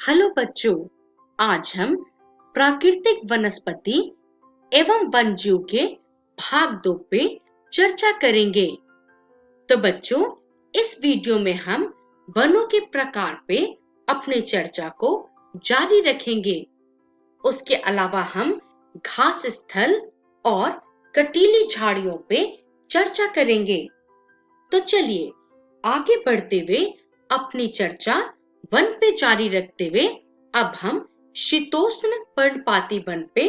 Hello बच्चों, आज हम प्राकृतिक वनस्पति एवं वन्यजीव के भाग 2 पे चर्चा करेंगे। तो बच्चों, इस वीडियो में हम वनों के प्रकार पे अपनी चर्चा को जारी रखेंगे। उसके अलावा हम घास स्थल और कटीली झाड़ियों पे चर्चा करेंगे। तो चलिए आगे बढ़ते हुए अपनी चर्चा वन पे जारी रखते हुए अब हम शीतोष्ण पर्णपाती वन पे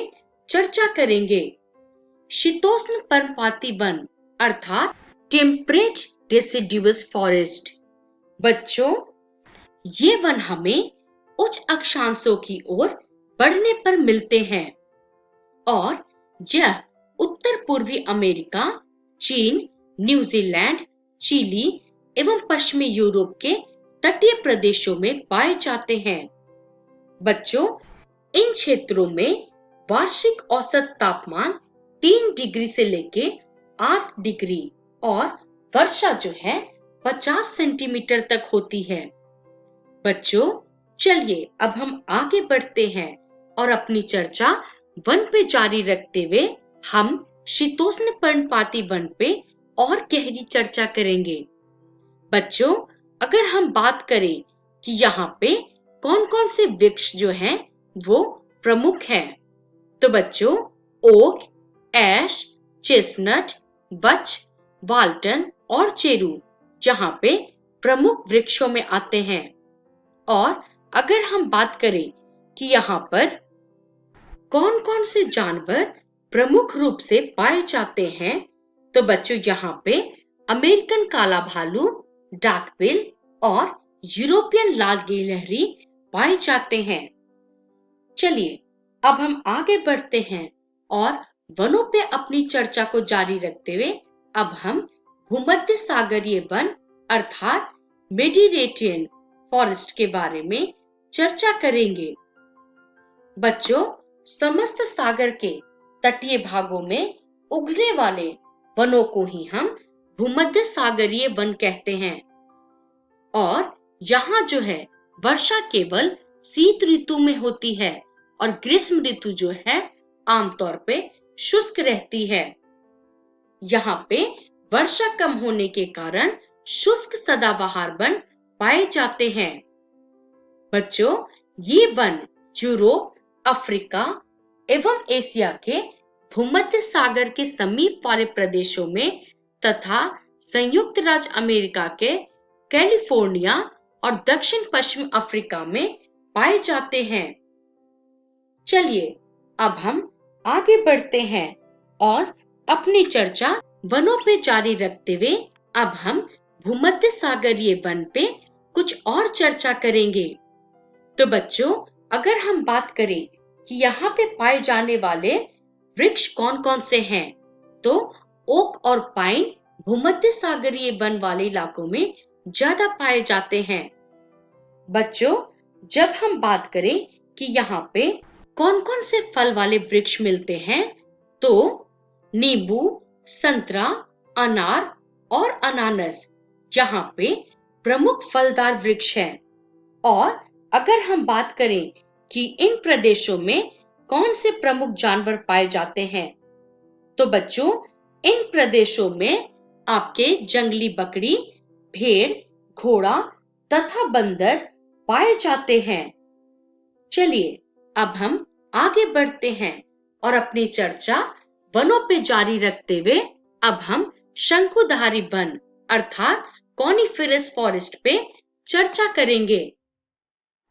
चर्चा करेंगे। शीतोष्ण पर्णपाती वन अर्थात टेम्परेट डेसिडुअस फॉरेस्ट। बच्चों, ये वन हमें उच्च अक्षांशों की ओर बढ़ने पर मिलते हैं और यह उत्तर पूर्वी अमेरिका, चीन, न्यूजीलैंड, चिली एवं पश्चिमी यूरोप के तटीय प्रदेशों में पाए जाते हैं। बच्चों, इन क्षेत्रों में वार्षिक औसत तापमान 3 डिग्री से लेके 8 डिग्री और वर्षा जो है 50 सेंटीमीटर तक होती है। बच्चों, चलिए अब हम आगे बढ़ते हैं और अपनी चर्चा वन पे जारी रखते हुए हम शीतोष्ण पर्णपाती वन पे और गहरी चर्चा करेंगे। बच्चों, अगर हम बात करें कि यहाँ पे कौन कौन से वृक्ष जो हैं वो प्रमुख हैं, तो बच्चों ओक, ऐश, चेस्टनट, बच, वाल्टन और चेरू यहाँ पे प्रमुख वृक्षों में आते हैं। और अगर हम बात करें कि यहाँ पर कौन कौन से जानवर प्रमुख रूप से पाए जाते हैं, तो बच्चों यहाँ पे अमेरिकन काला भालू, डाकबिल और यूरोपियन लाल गिलहरी पाए जाते हैं। चलिए अब हम आगे बढ़ते हैं और वनों पे अपनी चर्चा को जारी रखते हुए अब हम भूमध्य सागरीय वन अर्थात मेडिटेरेनियन फॉरेस्ट के बारे में चर्चा करेंगे। बच्चों, समस्त सागर के तटीय भागों में उगने वाले वनों को ही हम भूमध्य सागरीय वन कहते हैं और यहाँ जो है वर्षा केवल शीत ऋतु में होती है और ग्रीष्म ऋतु जो है आमतौर पे शुष्क रहती है। यहाँ पे वर्षा कम होने के कारण शुष्क सदाबहार वन पाए जाते हैं। बच्चों, ये वन यूरोप, अफ्रीका एवं एशिया के भूमध्य सागर के समीप वाले प्रदेशों में तथा संयुक्त राज्य अमेरिका के कैलिफोर्निया और दक्षिण पश्चिम अफ्रीका में पाए जाते हैं। चलिए अब हम आगे बढ़ते हैं और अपनी चर्चा वनों पे जारी रखते हुए अब हम भूमध्य सागरीय वन पे कुछ और चर्चा करेंगे। तो बच्चों, अगर हम बात करें कि यहाँ पे पाए जाने वाले वृक्ष कौन कौन से हैं, तो ओक और पाइन भूमध्य सागरीय वन वाले इलाकों में ज्यादा पाए जाते हैं। बच्चों, जब हम बात करें कि यहाँ पे कौन कौन से फल वाले वृक्ष मिलते हैं, तो नींबू, संतरा, अनार और अनानास यहाँ पे प्रमुख फलदार वृक्ष हैं। और अगर हम बात करें कि इन प्रदेशों में कौन से प्रमुख जानवर पाए जाते हैं, तो बच्चों इन प्रदेशों में आपके जंगली बकरी, भेड़, घोड़ा तथा बंदर पाए जाते हैं। चलिए अब हम आगे बढ़ते हैं और अपनी चर्चा वनों पे जारी रखते हुए अब हम शंकुधारी वन अर्थात कॉनिफेरस फॉरेस्ट पे चर्चा करेंगे।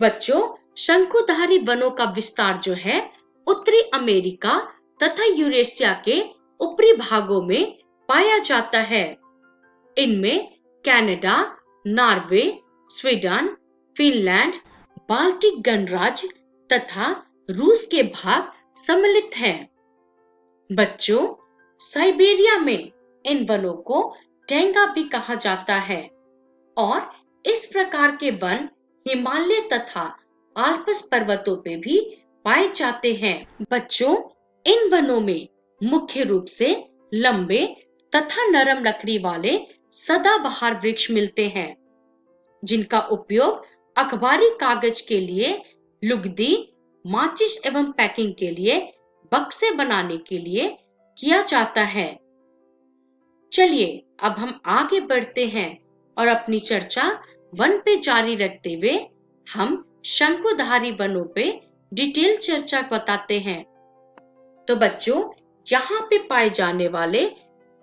बच्चों, शंकुधारी वनों का विस्तार जो है उत्तरी अमेरिका तथा यूरेशिया के ऊपरी भागों में पाया जाता है। इनमें Canada, Norway, Sweden, Finland, Baltic गणराज्य तथा रूस के भाग सम्मिलित हैं। बच्चों, साइबेरिया में इन वनों को टैंगा भी कहा जाता है और इस प्रकार के वन हिमालय तथा आल्प्स पर्वतों पे भी पाए जाते हैं। बच्चों, इन वनों में मुख्य रूप से लंबे तथा नरम लकड़ी वाले सदाबहार वृक्ष मिलते हैं, जिनका उपयोग अखबारी कागज के लिए लुगदी, माचिस एवं पैकिंग के लिए बक्से बनाने के लिए किया जाता है। चलिए अब हम आगे बढ़ते हैं और अपनी चर्चा वन पे जारी रखते हुए हम शंकुधारी वनों पे डिटेल चर्चा बताते हैं। तो बच्चों, यहाँ पे पाए जाने वाले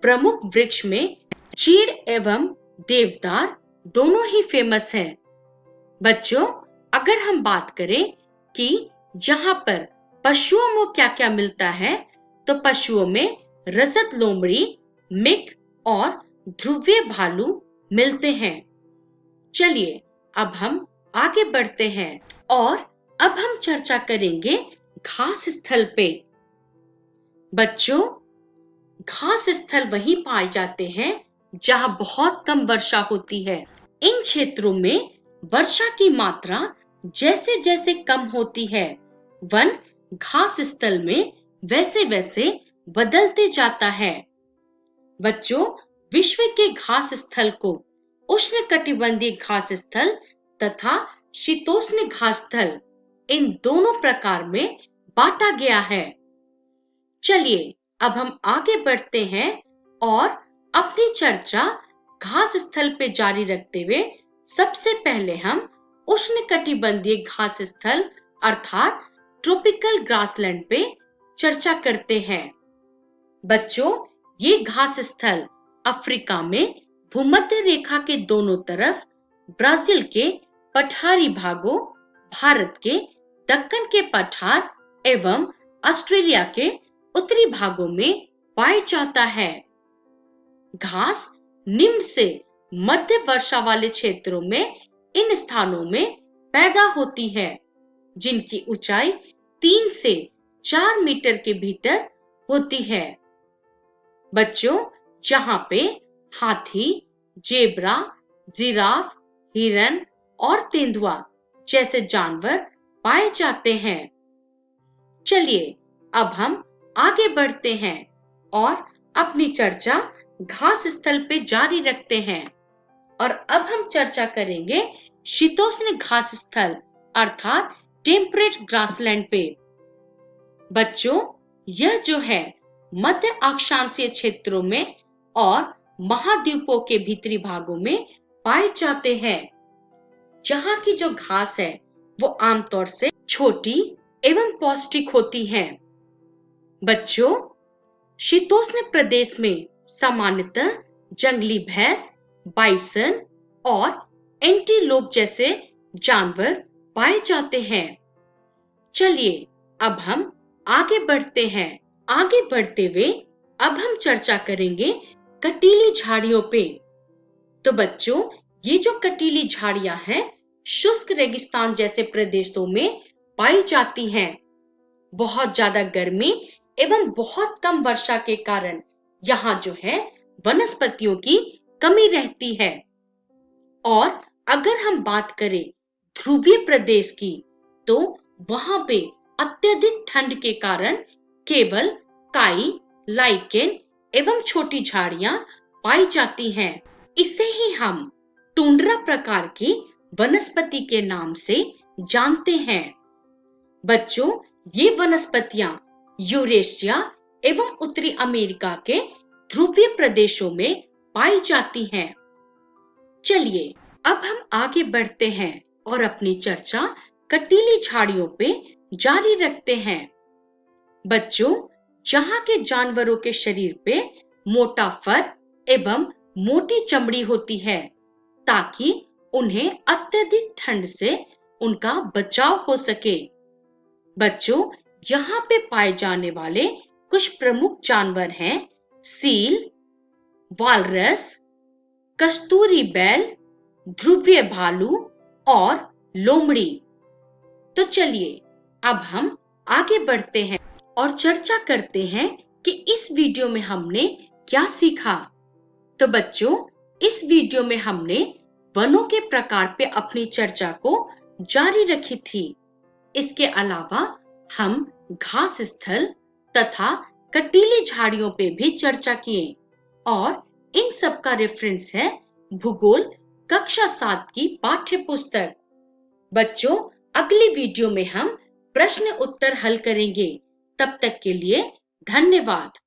प्रमुख वृक्ष में चीड़ एवं देवदार दोनों ही फेमस हैं। बच्चों, अगर हम बात करें कि यहाँ पर पशुओं में क्या क्या मिलता है, तो पशुओं में रजत लोमड़ी, मिक और ध्रुवीय भालू मिलते हैं। चलिए अब हम आगे बढ़ते हैं और अब हम चर्चा करेंगे घास स्थल पे। बच्चों, घास स्थल वहीं पाए जाते हैं जहां बहुत कम वर्षा होती है। इन क्षेत्रों में वर्षा की मात्रा जैसे जैसे कम होती है, वन घास स्थल में वैसे वैसे बदलते जाता है। बच्चों, विश्व के घास स्थल को उष्णकटिबंधीय घास स्थल तथा शीतोष्ण घास स्थल, इन दोनों प्रकार में बांटा गया है। चलिए अब हम आगे बढ़ते हैं और अपनी चर्चा घास स्थल पे जारी रखते हुए सबसे पहले हम उष्णकटिबंधीय घास स्थल अर्थात ट्रॉपिकल ग्रासलैंड पे चर्चा करते हैं। बच्चों, ये घास स्थल अफ्रीका में भूमध्य रेखा के दोनों तरफ, ब्राजील के पठारी भागों, भारत के दक्कन के पठार एवं ऑस्ट्रेलिया के उत्तरी भागों में पाया जाता है। घास निम्न से मध्य वर्षा वाले क्षेत्रों में इन स्थानों में पैदा होती है, जिनकी ऊंचाई 3 से 4 मीटर के भीतर होती है। बच्चों, यहाँ पे हाथी, जेब्रा, जिराफ, हिरन और तेंदुआ जैसे जानवर पाए जाते हैं। चलिए अब हम आगे बढ़ते हैं और अपनी चर्चा घास स्थल पे जारी रखते हैं और अब हम चर्चा करेंगे शीतोष्ण घास स्थल अर्थात टेम्परेट ग्रासलैंड पे। बच्चों, यह जो है मध्य अक्षांशीय क्षेत्रों में और महाद्वीपों के भीतरी भागों में पाए जाते हैं। जहाँ की जो घास है वो आमतौर से छोटी एवं पौष्टिक होती है। बच्चों, शीतोष्ण प्रदेश में सामान्यतः जंगली भैंस, बाइसन और एंटीलोप जैसे जानवर पाए जाते हैं। चलिए अब हम आगे बढ़ते हैं। आगे बढ़ते हुए अब हम चर्चा करेंगे कटीली झाड़ियों पे। तो बच्चों, ये जो कटीली झाड़ियां हैं शुष्क रेगिस्तान जैसे प्रदेशों में पाई जाती हैं। बहुत ज्यादा गर्मी एवं बहुत कम वर्षा के कारण यहाँ जो है वनस्पतियों की कमी रहती है। और अगर हम बात करें ध्रुवीय प्रदेश की, तो वहां पे अत्यधिक ठंड के कारण केवल काई, लाइकेन एवं छोटी झाड़ियां पाई जाती हैं। इसे ही हम टुंड्रा प्रकार की वनस्पति के नाम से जानते हैं। बच्चों, ये वनस्पतियां यूरेशिया एवं उत्तरी अमेरिका के ध्रुवीय प्रदेशों में पाई जाती हैं। चलिए अब हम आगे बढ़ते हैं और अपनी चर्चा कटीली झाड़ियों पे जारी रखते हैं। बच्चों, जहाँ के जानवरों के शरीर पे मोटा फर एवं मोटी चमड़ी होती है ताकि उन्हें अत्यधिक ठंड से उनका बचाव हो सके। बच्चों, यहाँ पे पाए जाने वाले कुछ प्रमुख जानवर हैं सील, वालरस, कस्तूरी बैल, ध्रुवीय भालू और लोमड़ी। तो चलिए अब हम आगे बढ़ते हैं और चर्चा करते हैं कि इस वीडियो में हमने क्या सीखा। तो बच्चों, इस वीडियो में हमने वनों के प्रकार पे अपनी चर्चा को जारी रखी थी। इसके अलावा हम घास स्थल तथा कटीली झाड़ियों पे भी चर्चा किए और इन सब का रेफरेंस है भूगोल कक्षा 7 की पाठ्य पुस्तक। बच्चों, अगली वीडियो में हम प्रश्न उत्तर हल करेंगे। तब तक के लिए धन्यवाद।